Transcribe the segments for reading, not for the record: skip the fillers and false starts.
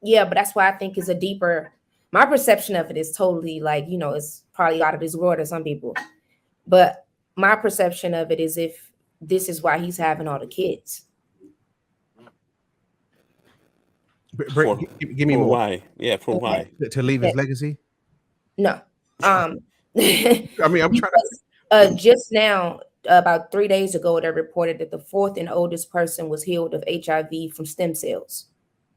Yeah, but that's why I think it's a deeper. My perception of it is totally like, it's probably out of this world to some people. But my perception of it is if this is why he's having all the kids. Give me for more. why? Yeah, for why? To leave his legacy. No. I mean, I'm trying because just now, about 3 days ago, they reported that the fourth and oldest person was healed of HIV from stem cells.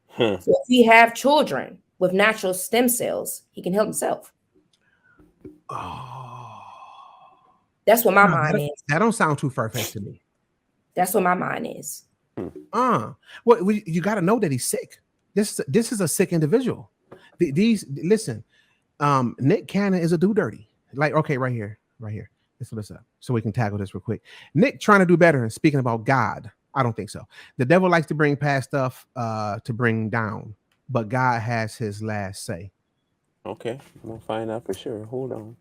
Huh. So if he have children with natural stem cells, he can help himself. Oh, that's what my mind is. That don't sound too far-fetched to me. That's what my mind is. Well, you got to know that he's sick. This is a sick individual. Listen, Nick Cannon is a do dirty. Like, okay, right here. Let's put this up so we can tackle this real quick. Nick trying to do better and speaking about God. I don't think so. The devil likes to bring past stuff to bring down, but God has his last say. Okay, we'll find out for sure. Hold on.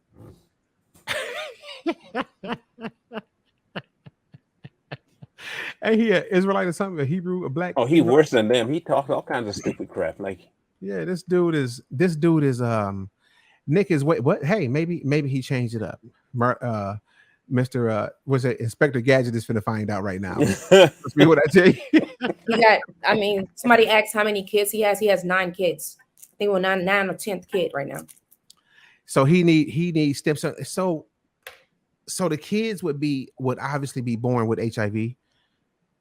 And he Israelite or something, a Hebrew, a black. Oh, he worse than them. He talks all kinds of stupid crap. Like, yeah, this dude is Nick is what? Hey, maybe he changed it up. Mr. Was it Inspector Gadget is finna find out right now. That's what I tell you. Somebody asked how many kids he has. He has 9 kids. I think we're 9 or 10th kid right now. So he needs stem cells. So the kids would obviously be born with HIV.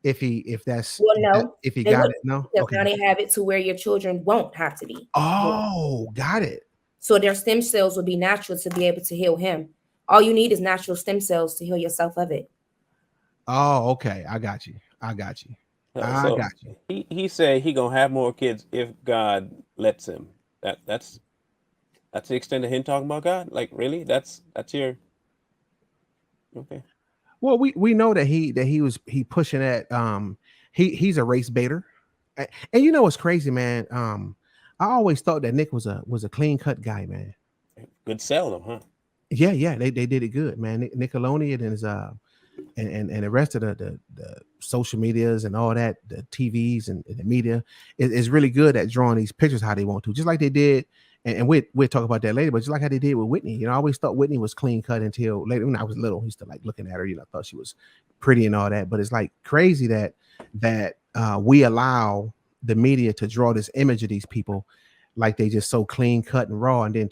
If he got it, no. Okay. Now they have it to where your children won't have to be. Oh, got it. So their stem cells would be natural to be able to heal him. All you need is natural stem cells to heal yourself of it. Oh, okay. I got you. He said he gonna have more kids if God lets him. That's the extent of him talking about God. Like, really? That's your okay. Well, we know that he pushing that. He's a race baiter, and you know what's crazy, man. I always thought that Nick was a clean cut guy, man. Good sell them, huh? Yeah, they did it good, man. Nickelodeon and his and the rest of the social medias and all that, the TVs and the media is really good at drawing these pictures how they want to, just like they did. And we'll talk about that later, but just like how they did with Whitney. I always thought Whitney was clean cut until later when I was little. I used to like looking at her, I thought she was pretty and all that. But it's like crazy that we allow the media to draw this image of these people like they just so clean cut and raw, and then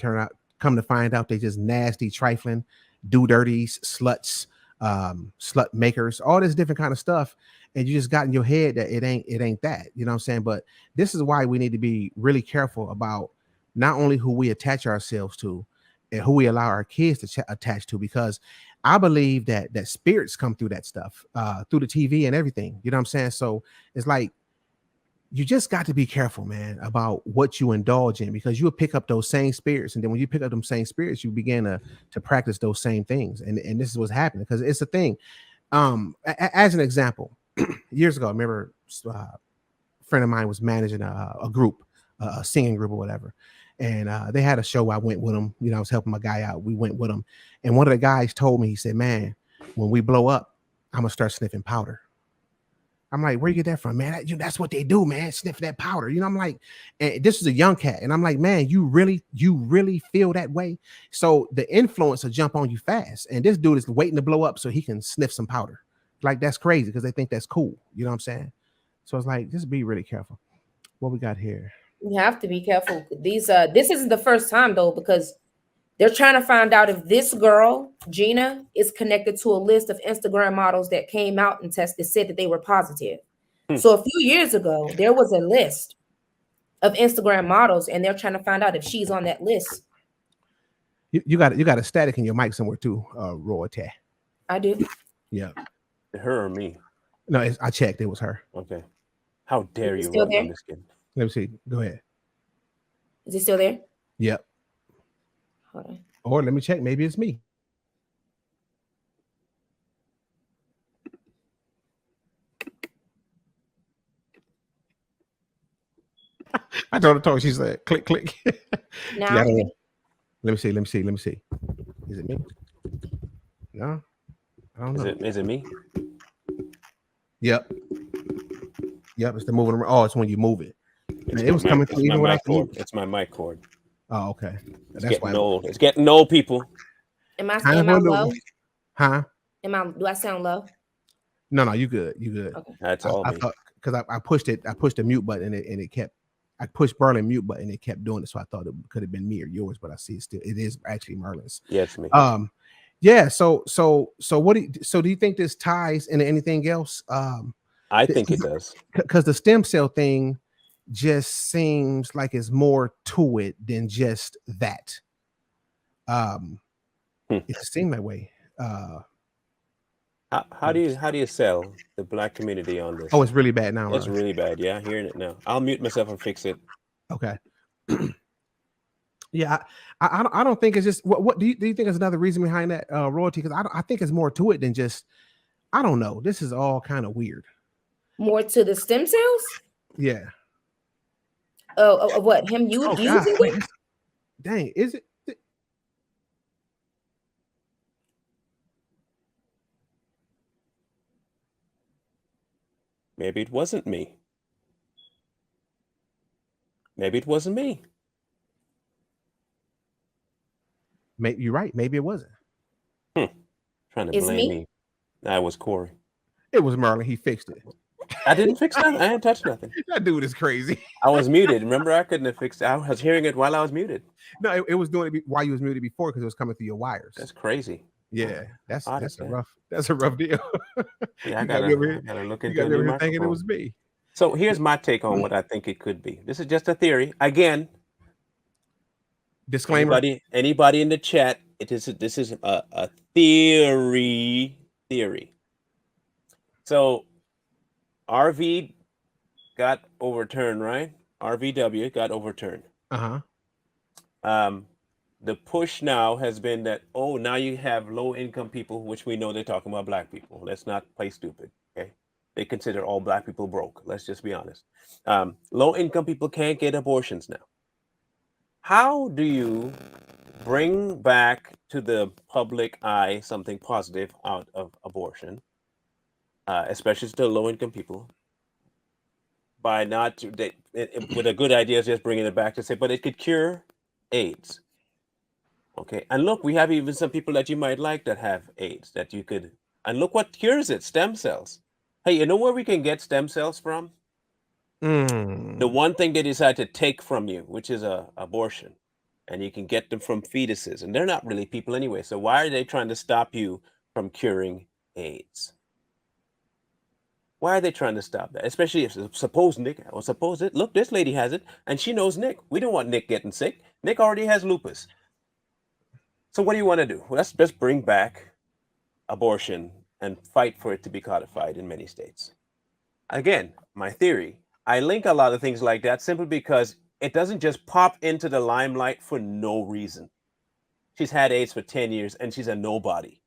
come to find out they just nasty, trifling, do dirties, sluts, slut makers, all this different kind of stuff. And you just got in your head that it ain't that, you know what I'm saying? But this is why we need to be really careful about not only who we attach ourselves to and who we allow our kids to attach to, because I believe that spirits come through that stuff, through the TV and everything, you know what I'm saying? So it's like, you just got to be careful, man, about what you indulge in, because you'll pick up those same spirits. And then when you pick up them same spirits, you begin to practice those same things. And this is what's happening, because it's a thing. As an example, years ago, I remember a friend of mine was managing a group, a singing group or whatever. And they had a show. I went with them. I was helping my guy out. We went with him. And one of the guys told me, he said, man, when we blow up, I'm going to start sniffing powder. I'm like, where you get that from, man? That's what they do, man. Sniff that powder. I'm like, and this is a young cat. And I'm like, man, you really feel that way? So the influence will jump on you fast. And this dude is waiting to blow up so he can sniff some powder. Like, that's crazy because they think that's cool. You know what I'm saying? So it's like, just be really careful. What we got here? You have to be careful. This isn't the first time though, because they're trying to find out if this girl, Gina, is connected to a list of Instagram models that came out and tested, said that they were positive. So a few years ago, there was a list of Instagram models, and they're trying to find out if she's on that list. You got a static in your mic somewhere too, Royalty. I do. Yeah. Her or me? No, I checked. It was her. Okay. How dare you? Still there? Let me see. Go ahead. Is it still there? Yep. Hold on. Or let me check. Maybe it's me. I told her to talk. She said, click, click. Now, yeah, let me see. Is it me? No, I don't know. Is it me? Yep. It's the moving around. Oh, it's when you move it. it was coming through even without the cord. mute. It's my mic cord. Oh, okay. It's getting old. It's getting old, people. Am I low? Huh? Do I sound low? No, you good. You good. Okay. That's all. I thought because I pushed the mute button and it kept. I pushed Merlin mute button and it kept doing it, so I thought it could have been me or yours, but I see it is actually Merlin's. Yeah, it's me. Yeah. So do you think this ties into anything else? I think it does, because the stem cell thing just seems like it's more to it than just that. It just seemed that way. How do you sell the Black community on this? Oh, it's really bad now. It's really bad. Yeah, hearing it now. I'll mute myself and fix it. Okay. Yeah, I don't think it's just what do you think is another reason behind that royalty? Because I think it's more to it than just, I don't know. This is all kind of weird. More to the stem cells? Yeah. Oh, what him using it? Dang, is it? Maybe it wasn't me. Maybe it wasn't me. Maybe you're right. Maybe it wasn't. Trying to blame me. That was Corey. It was Merlin. He fixed it. I didn't fix nothing. I didn't touch nothing. That dude is crazy. I was muted. Remember, I couldn't have fixed it. I was hearing it while I was muted. No, it was doing it while you was muted before because it was coming through your wires. That's crazy. Yeah, that's a rough deal. Yeah, I gotta look into it. Thinking it was me. So here's my take on what I think it could be. This is just a theory. Again, disclaimer. Anybody in the chat, this is a theory. So RV got overturned, right? RVW got overturned. The push now has been that, now you have low income people, which we know they're talking about Black people. Let's not play stupid. Okay. They consider all Black people broke. Let's just be honest. Low income people can't get abortions now. How do you bring back to the public eye something positive out of abortion, especially to low income people, by with a good idea, just bringing it back to say, but it could cure AIDS. Okay, and look, we have even some people that you might like that have AIDS that you could, and look what cures it: stem cells. Hey, you know where we can get stem cells from? The one thing they decide to take from you, which is abortion, and you can get them from fetuses, and they're not really people anyway. So why are they trying to stop you from curing AIDS? Why are they trying to stop that? Especially if suppose Nick, or suppose it. Look, this lady has it, and she knows Nick. We don't want Nick getting sick. Nick already has lupus. So what do you want to do? Well, let's just bring back abortion and fight for it to be codified in many states. Again, my theory, I link a lot of things like that simply because it doesn't just pop into the limelight for no reason. She's had AIDS for 10 years and she's a nobody.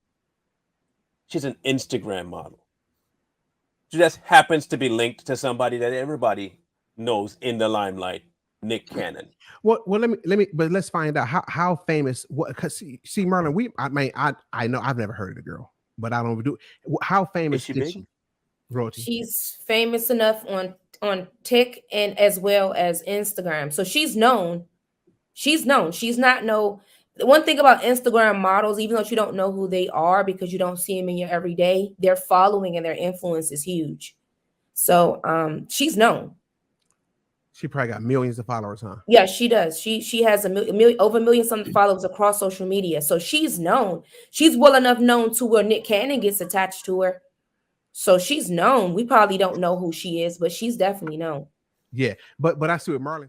She's an Instagram model. She just happens to be linked to somebody that everybody knows in the limelight, Nick Cannon. Well, but let's find out how famous. What? Because see, Merlin, I know I've never heard of the girl, but I don't do. How famous is she? Royalty. She's famous enough on Tik and as well as Instagram, so she's known. She's not no. The one thing about Instagram models, even though you don't know who they are because you don't see them in your everyday, their following and their influence is huge. So she's known. She probably got millions of followers, huh? Yeah, she does. She has over a million something followers across social media. So she's known. She's well enough known to where Nick Cannon gets attached to her. So she's known. We probably don't know who she is, but she's definitely known. Yeah, but I see what Marlon.